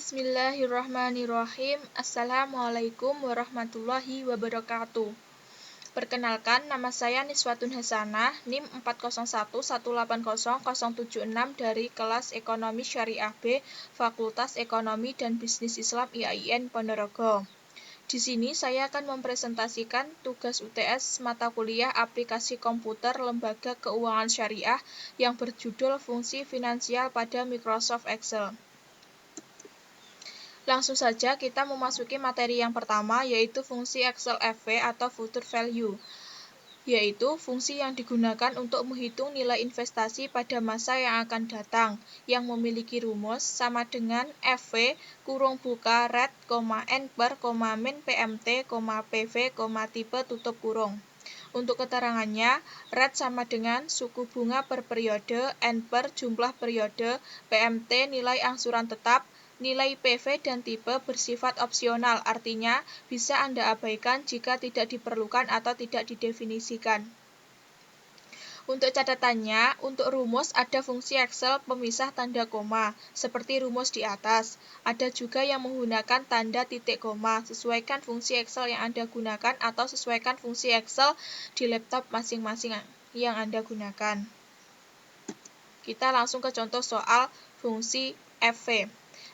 Bismillahirrahmanirrahim. Assalamualaikum warahmatullahi wabarakatuh. Perkenalkan, nama saya Niswatun Hasanah, NIM 401180076 dari kelas Ekonomi Syariah B, Fakultas Ekonomi dan Bisnis Islam IAIN Ponorogo. Di sini saya akan mempresentasikan tugas UTS mata kuliah Aplikasi Komputer Lembaga Keuangan Syariah yang berjudul Fungsi Finansial pada Microsoft Excel. Langsung saja kita memasuki materi yang pertama, yaitu fungsi Excel FV atau Future Value, yaitu fungsi yang digunakan untuk menghitung nilai investasi pada masa yang akan datang, yang memiliki rumus sama dengan FV kurung buka red, N per, min PMT, PV, tipe tutup kurung. Untuk keterangannya, red sama dengan suku bunga per periode, N per jumlah periode, PMT nilai angsuran tetap, nilai PV dan tipe bersifat opsional, artinya bisa Anda abaikan jika tidak diperlukan atau tidak didefinisikan. Untuk catatannya, untuk rumus ada fungsi Excel pemisah tanda koma, seperti rumus di atas. Ada juga yang menggunakan tanda titik koma, sesuaikan fungsi Excel yang Anda gunakan atau sesuaikan fungsi Excel di laptop masing-masing yang Anda gunakan. Kita langsung ke contoh soal fungsi FV.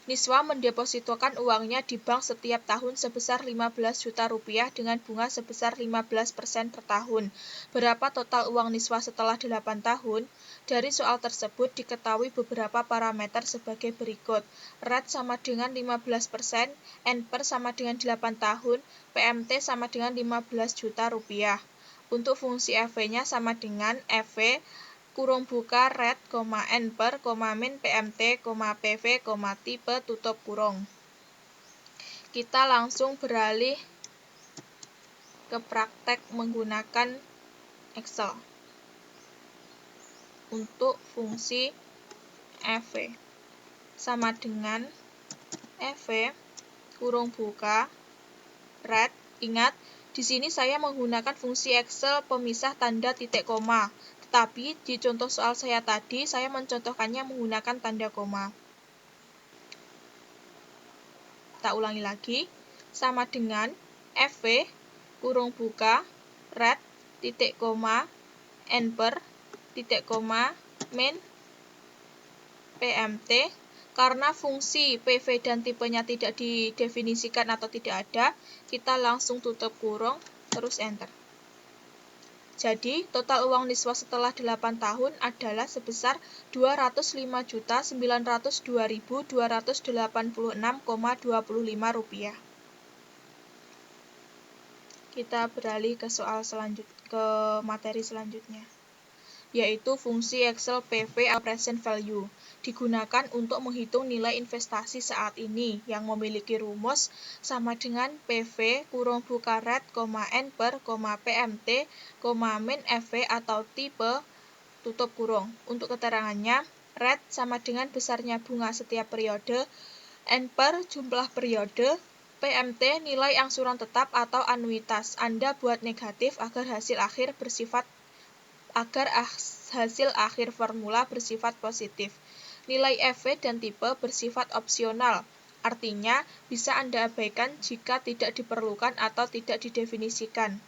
Niswa mendepositokan uangnya di bank setiap tahun sebesar 15 juta rupiah dengan bunga sebesar 15% per tahun. Berapa total uang Niswa setelah 8 tahun? Dari soal tersebut diketahui beberapa parameter sebagai berikut. Red sama dengan 15%, N per sama dengan 8 tahun, PMT sama dengan 15 juta rupiah. Untuk fungsi FV-nya sama dengan FV kurung buka red, N per, min PMT, PV, tipe tutup kurung. Kita langsung beralih ke praktek menggunakan Excel. Untuk fungsi FV sama dengan FV kurung buka red. Ingat, di sini saya menggunakan fungsi Excel pemisah tanda titik koma. Tetapi di contoh soal saya tadi, saya mencontohkannya menggunakan tanda koma. Kita ulangi lagi, sama dengan FV, kurung buka, red, titik koma, N per, titik koma, min, PMT. Karena fungsi PV dan tipenya tidak didefinisikan atau tidak ada, kita langsung tutup kurung, terus enter. Jadi, total uang Niswa setelah 8 tahun adalah sebesar Rp205.902.286,25. Kita beralih ke materi selanjutnya, yaitu fungsi Excel PV atau Present Value. Digunakan untuk menghitung nilai investasi saat ini yang memiliki rumus sama dengan PV kurung buka red, N per, PMT, min FV atau tipe tutup kurung. Untuk keterangannya, red sama dengan besarnya bunga setiap periode, N per jumlah periode, PMT nilai angsuran tetap atau anuitas. Anda buat negatif agar hasil akhir formula bersifat positif. Nilai FV dan tipe bersifat opsional, artinya bisa Anda abaikan jika tidak diperlukan atau tidak didefinisikan.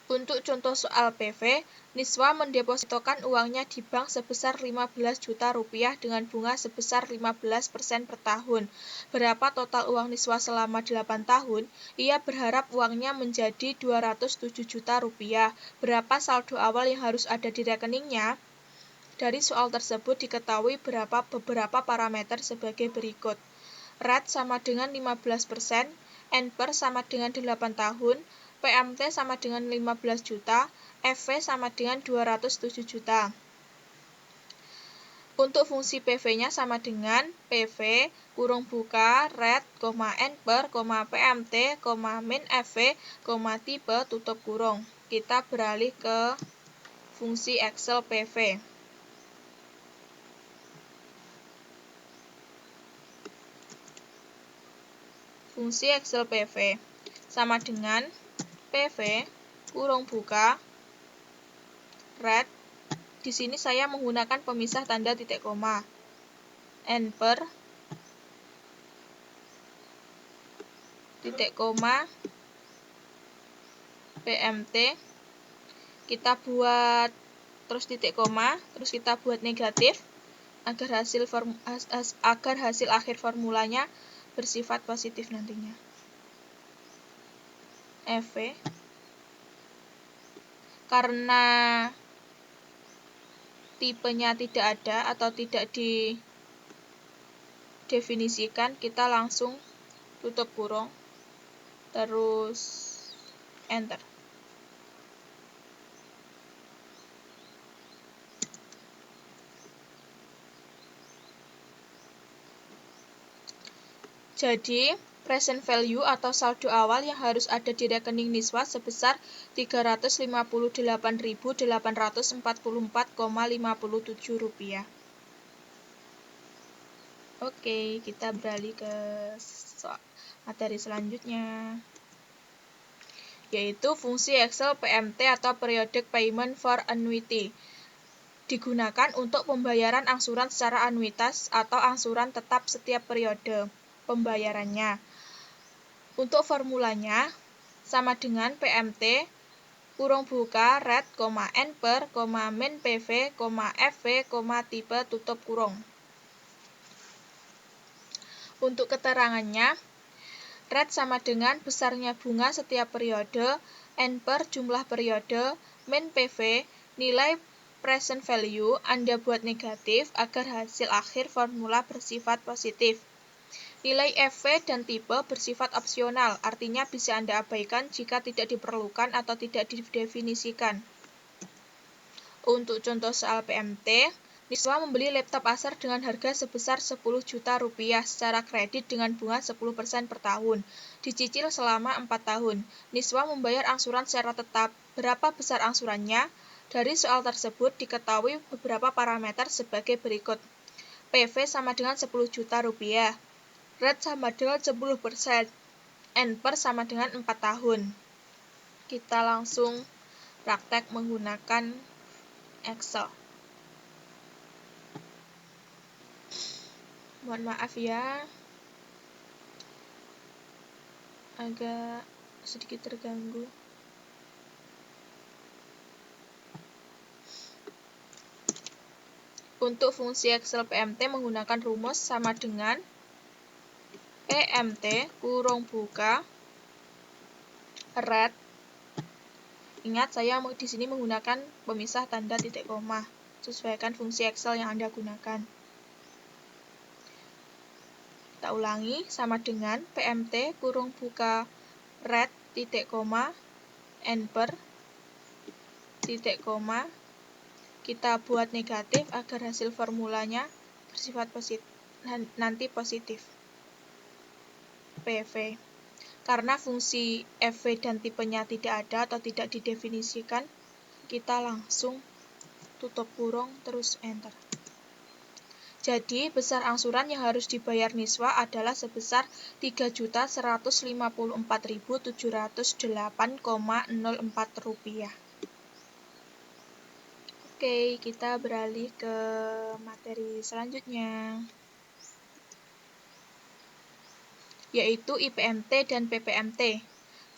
Untuk contoh soal PV, Niswa mendepositokan uangnya di bank sebesar 15 juta rupiah dengan bunga sebesar 15% per tahun. Berapa total uang Niswa selama 8 tahun? Ia berharap uangnya menjadi 207 juta rupiah. Berapa saldo awal yang harus ada di rekeningnya? Dari soal tersebut diketahui beberapa parameter sebagai berikut. Red sama dengan 15%, N per sama dengan 8 tahun, PMT sama dengan 15 juta, FV sama dengan 207 juta. Untuk fungsi PV-nya sama dengan PV kurung buka red, N per, PMT, min FV, tipe tutup kurung. Kita beralih ke fungsi Excel PV. Fungsi Excel PV sama dengan PV kurung buka red. Di sini saya menggunakan pemisah tanda titik koma. N per titik koma PMT, kita buat terus titik koma, terus kita buat negatif agar hasil akhir formulanya bersifat positif nantinya. Fv karena tipenya tidak ada atau tidak didefinisikan, kita langsung tutup kurung terus enter. Jadi, present value atau saldo awal yang harus ada di rekening Niswa sebesar Rp358.844,57. Oke, kita beralih ke materi selanjutnya, yaitu fungsi Excel PMT atau Periodic Payment for Annuity. Digunakan untuk pembayaran angsuran secara anuitas atau angsuran tetap setiap periode pembayarannya. Untuk formulanya sama dengan PMT kurung buka red, N per, min PV, FV, tipe tutup kurung. Untuk keterangannya, red sama dengan besarnya bunga setiap periode, N per jumlah periode, min PV nilai present value Anda buat negatif agar hasil akhir formula bersifat positif. Nilai FV dan tipe bersifat opsional, artinya bisa Anda abaikan jika tidak diperlukan atau tidak didefinisikan. Untuk contoh soal PMT, Niswa membeli laptop Acer dengan harga sebesar Rp10 juta secara kredit dengan bunga 10% per tahun, dicicil selama 4 tahun. Niswa membayar angsuran secara tetap. Berapa besar angsurannya? Dari soal tersebut diketahui beberapa parameter sebagai berikut. PV sama dengan Rp10 juta. Red sama dengan 10%, N per sama dengan 4 tahun. Kita langsung praktek menggunakan Excel. Mohon maaf ya, agak sedikit terganggu. Untuk fungsi Excel PMT menggunakan rumus sama dengan PMT kurung buka red. Ingat, saya di sini menggunakan pemisah tanda titik koma. Sesuaikan fungsi Excel yang Anda gunakan. Kita ulangi, sama dengan PMT kurung buka red titik koma N per titik koma. Kita buat negatif agar hasil formulanya bersifat positif, nanti positif. PV. Karena fungsi FV dan tipenya tidak ada atau tidak didefinisikan, kita langsung tutup kurung terus enter. Jadi, besar angsuran yang harus dibayar Niswa adalah sebesar Rp3.154.708,04. Oke, kita beralih ke materi selanjutnya, yaitu IPMT dan PPMT.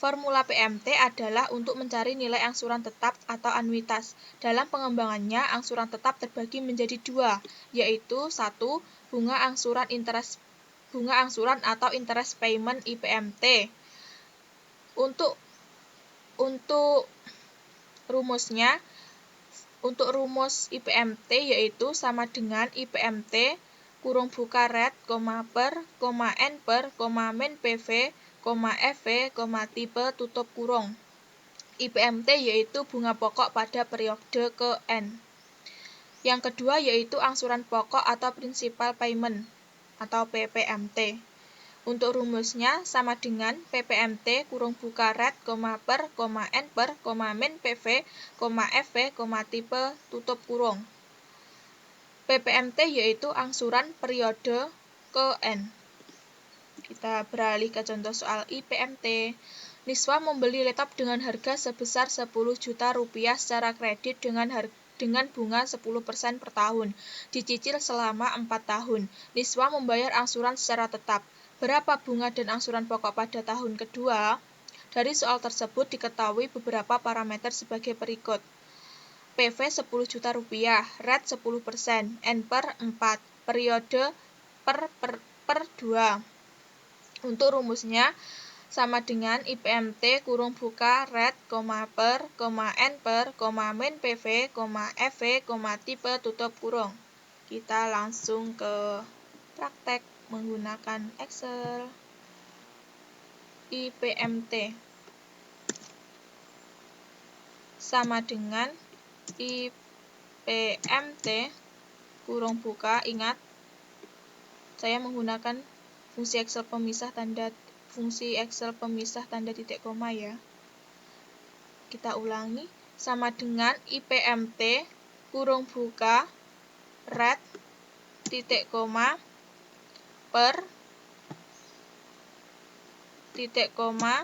Formula PMT adalah untuk mencari nilai angsuran tetap atau anuitas. Dalam pengembangannya, angsuran tetap terbagi menjadi dua, yaitu 1. Bunga angsuran atau interest payment IPMT. Untuk rumusnya, untuk rumus IPMT yaitu sama dengan IPMT kurung buka red, per, N per, min PV, FV, tipe tutup kurung. IPMT yaitu bunga pokok pada periode ke N. Yang kedua yaitu angsuran pokok atau principal payment atau PPMT. Untuk rumusnya sama dengan PPMT kurung buka red, per, N per, min PV, FV, tipe tutup kurung. PPMT yaitu angsuran periode ke N. Kita beralih ke contoh soal IPMT. Niswa membeli laptop dengan harga sebesar Rp10 juta secara kredit dengan dengan bunga 10% per tahun, dicicil selama 4 tahun. Niswa membayar angsuran secara tetap. Berapa bunga dan angsuran pokok pada tahun kedua? Dari soal tersebut diketahui beberapa parameter sebagai berikut. PV 10 juta rupiah, rate 10%, NPER 4, periode per 2. Untuk rumusnya sama dengan IPMT kurung buka rate, per, NPER, min PV, FV, tipe tutup kurung. Kita langsung ke praktek menggunakan Excel. IPMT sama dengan IPMT kurung buka, ingat saya menggunakan fungsi Excel pemisah tanda titik koma ya. Kita ulangi, sama dengan IPMT kurung buka rate titik koma per titik koma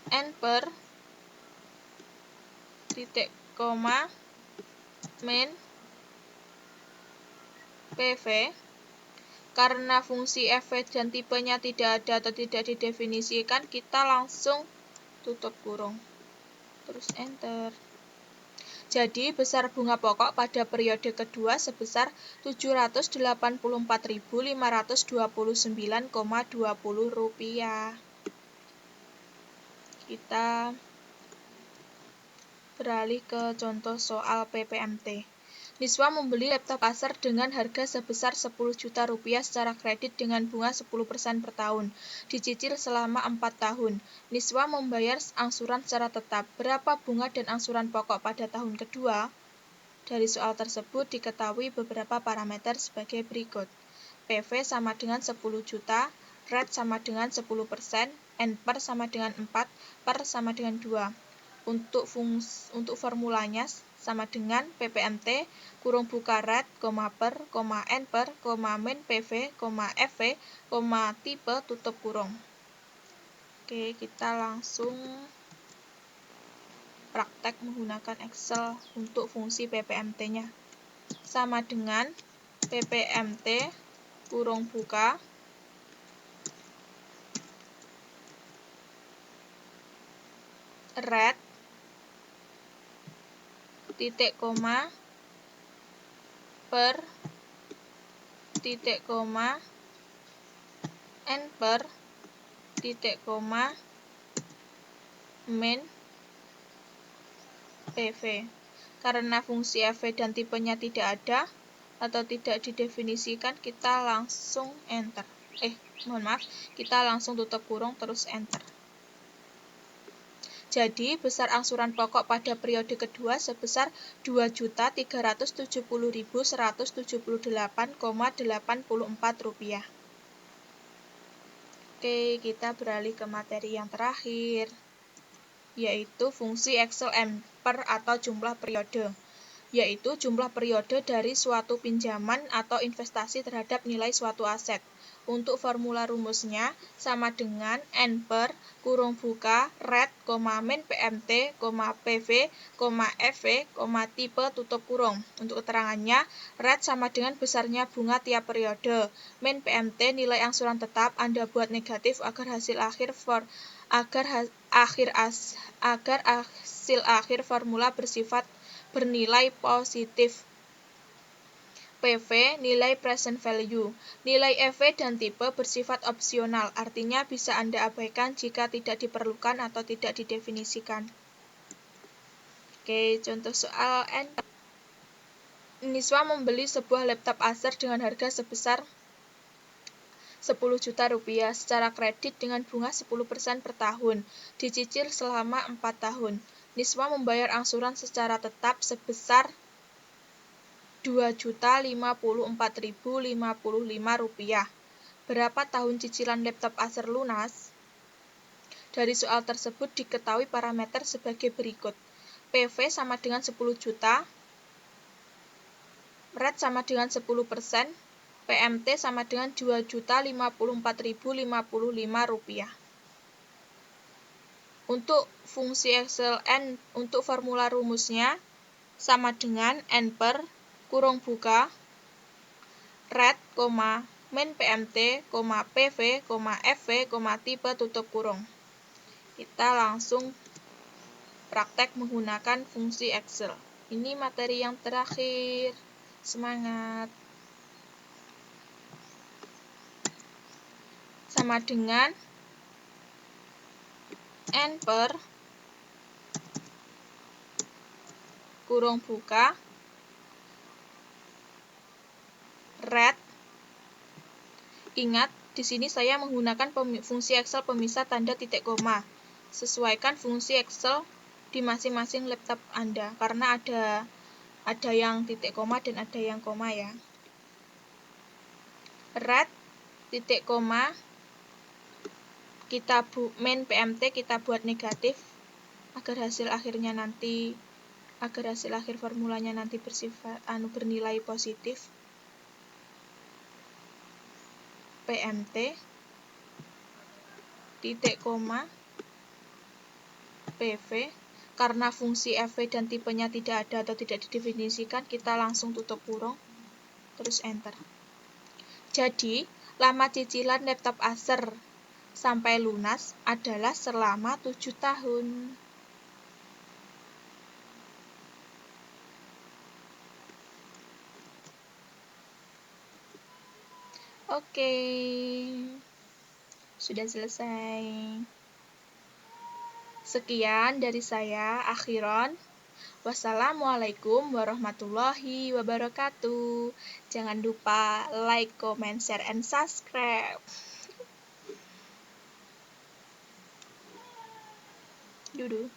NPER titik koma min PV. Karena fungsi FV dan tipenya tidak ada atau tidak didefinisikan, kita langsung tutup kurung. Terus enter. Jadi, besar bunga pokok pada periode kedua sebesar Rp784.529,20. Kita beralih ke contoh soal PPMT. Niswa membeli laptop Acer dengan harga sebesar 10 juta rupiah secara kredit dengan bunga 10% per tahun, dicicil selama 4 tahun. Niswa membayar angsuran secara tetap. Berapa bunga dan angsuran pokok pada tahun kedua? Dari soal tersebut diketahui beberapa parameter sebagai berikut. PV sama dengan 10 juta, rate sama dengan 10%, NPER sama dengan 4, per sama dengan 2. Untuk formulanya sama dengan PPMT kurung buka rate, per, NPER, min PV, FV, tipe tutup kurung. Oke, kita langsung praktek menggunakan Excel untuk fungsi PPMT-nya. Sama dengan PPMT kurung buka rate titik koma per titik koma NPER titik koma min PV. Karena fungsi FV dan tipenya tidak ada atau tidak didefinisikan, kita langsung enter. Kita langsung tutup kurung terus enter. Jadi, besar angsuran pokok pada periode kedua sebesar Rp2.370.178,84. Oke, kita beralih ke materi yang terakhir, yaitu fungsi Excel NPER atau jumlah periode, yaitu jumlah periode dari suatu pinjaman atau investasi terhadap nilai suatu aset. Untuk formula rumusnya sama dengan NPER kurung buka rate, min PMT, PV, FV, tipe tutup kurung. Untuk keterangannya, rate sama dengan besarnya bunga tiap periode. Min PMT nilai angsuran tetap Anda buat negatif agar hasil akhir formula bernilai positif. PV nilai present value. Nilai EV dan tipe bersifat opsional, artinya bisa Anda abaikan jika tidak diperlukan atau tidak didefinisikan. Oke, contoh soal N. Niswa membeli sebuah laptop Acer dengan harga sebesar 10 juta rupiah secara kredit dengan bunga 10% per tahun, dicicil selama 4 tahun. Niswa membayar angsuran secara tetap sebesar Rp2.054.055. Berapa tahun cicilan laptop Acer lunas? Dari soal tersebut diketahui parameter sebagai berikut. PV sama dengan 10 juta, rate sama dengan 10%, PMT sama dengan Rp2.054.055. Untuk fungsi Excel N, untuk formula rumusnya sama dengan n per kurung buka red, min PMT, PV, FV, tipe tutup kurung. Kita langsung praktek menggunakan fungsi Excel. Ini materi yang terakhir. Semangat! Sama dengan n per kurung buka red. Ingat, di sini saya menggunakan fungsi Excel pemisah tanda titik koma. Sesuaikan fungsi Excel di masing-masing laptop Anda karena ada yang titik koma dan ada yang koma ya. Red titik koma kita min PMT kita buat negatif agar hasil akhir formulanya nanti bersifat bernilai positif. PMT titik koma PV, karena fungsi FV dan tipenya tidak ada atau tidak didefinisikan, kita langsung tutup kurung terus enter. Jadi lama cicilan laptop Acer sampai lunas adalah selama 7 tahun. Oke, sudah selesai. Sekian dari saya, akhiron. Wassalamualaikum warahmatullahi wabarakatuh. Jangan lupa like, comment, share, and subscribe. Dudu.